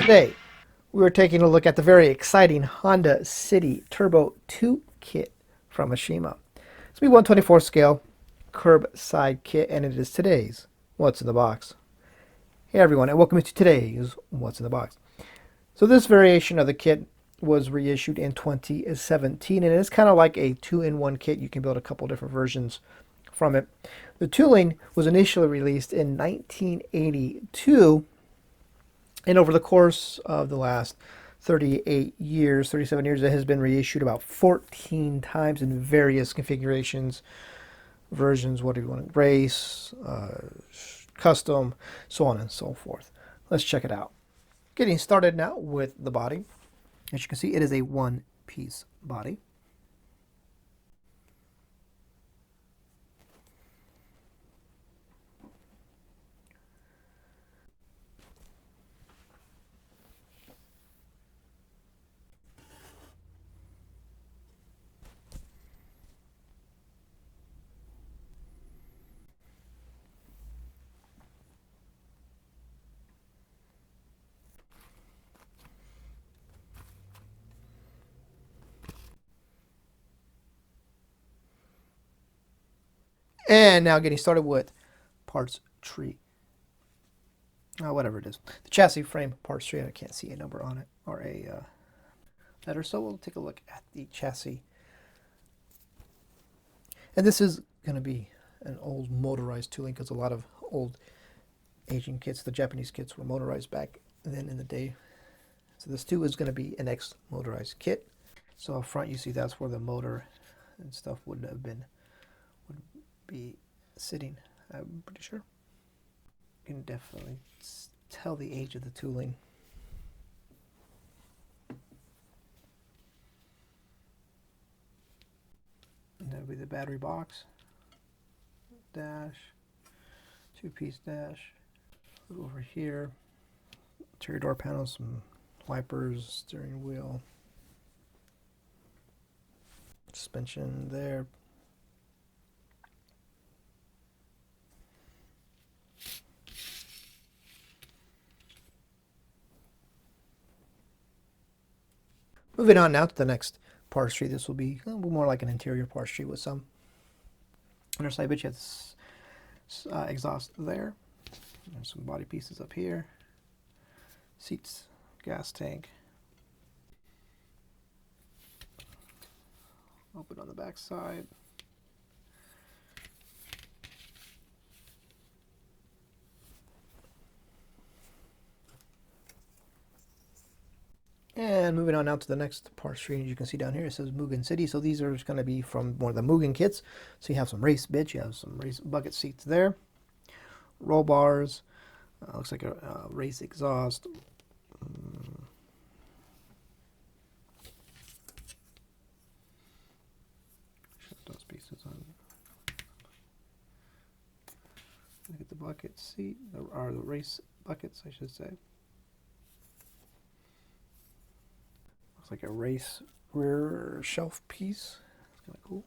Today, we're taking a look at the very exciting Honda City Turbo 2 kit from Aoshima. It's a 124 scale curbside kit, and it is today's What's in the Box. Hey everyone, and welcome to today's What's in the Box. So this variation of the kit was reissued in 2017, and it's kind of like a two-in-one kit. You can build a couple different versions from it. The tooling was initially released in 1982, and over the course of the last 37 years, it has been reissued about 14 times in various configurations, versions, what do you want, race, custom, so on and so forth. Let's check it out. Getting started now with the body. As you can see, it is a one-piece body. And now getting started with parts tree. Whatever it is. The chassis frame parts tree. I can't see a number on it or a letter, so we'll take a look at the chassis. And this is going to be an old motorized tooling because a lot of old Asian kits, the Japanese kits, were motorized back then in the day. So this too is going to be an ex-motorized kit. So up front you see that's where the motor and stuff would be sitting, I'm pretty sure. You can definitely tell the age of the tooling. And that would be the battery box, dash, two-piece dash. Look over here, interior door panel, some wipers, steering wheel, suspension there. Moving on now to the next parts tree. This will be a little more like an interior parts tree with some underside bits. You have this exhaust there. There's some body pieces up here. Seats, gas tank. Open on the back side. And moving on now to the next parts tree, as you can see down here, it says Mugen City. So these are going to be from one of the Mugen kits. So you have some race bits, you have some race bucket seats there, roll bars, looks like a race exhaust. Shut those pieces on. Look at the bucket seat, or the race buckets, I should say. Looks like a race rear shelf piece. It's kind of cool.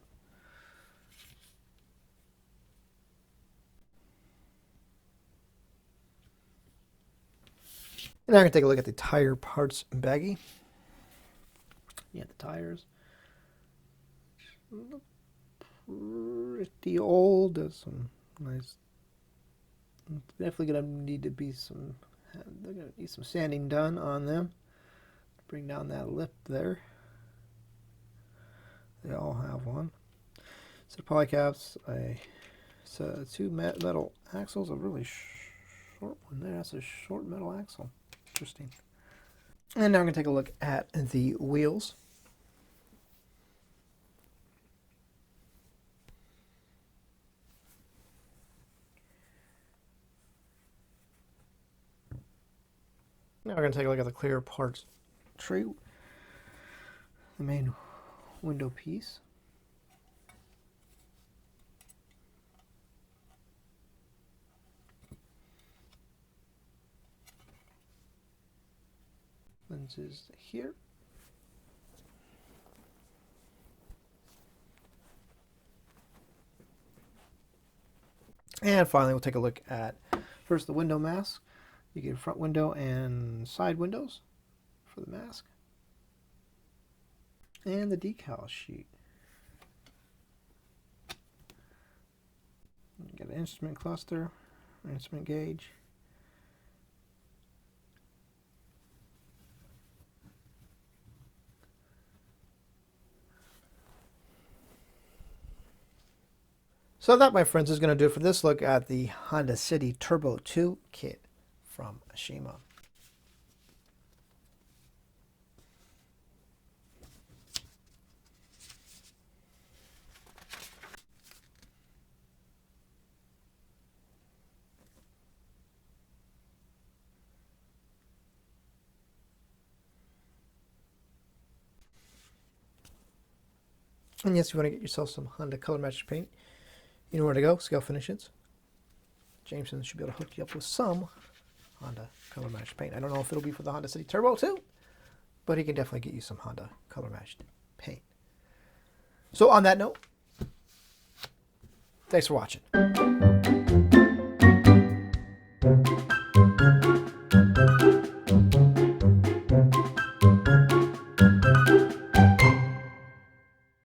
And now we're going to take a look at the tire parts baggie. Yeah, the tires. Look pretty old. There's some nice. Definitely going to need to be some. They're going to need some sanding done on them. Bring down that lip there. They all have one. Set of polycaps. Two metal axles. A really short one there. That's a short metal axle. Interesting. And now I'm going to take a look at the wheels. Now we're going to take a look at the clear parts tree. The main window piece. Lenses here. And finally, we'll take a look at first the window mask. You get front window and side windows for the mask. And the decal sheet. You got an instrument cluster, an instrument gauge. So that, my friends, is going to do it for this look at the Honda City Turbo 2 kit from Aoshima. And yes, you want to get yourself some Honda color match paint. You know where to go, Scalefinishes. Jameson should be able to hook you up with some Honda color matched paint. I don't know if it'll be for the Honda City Turbo 2, but he can definitely get you some Honda color matched paint. So on that note, thanks for watching.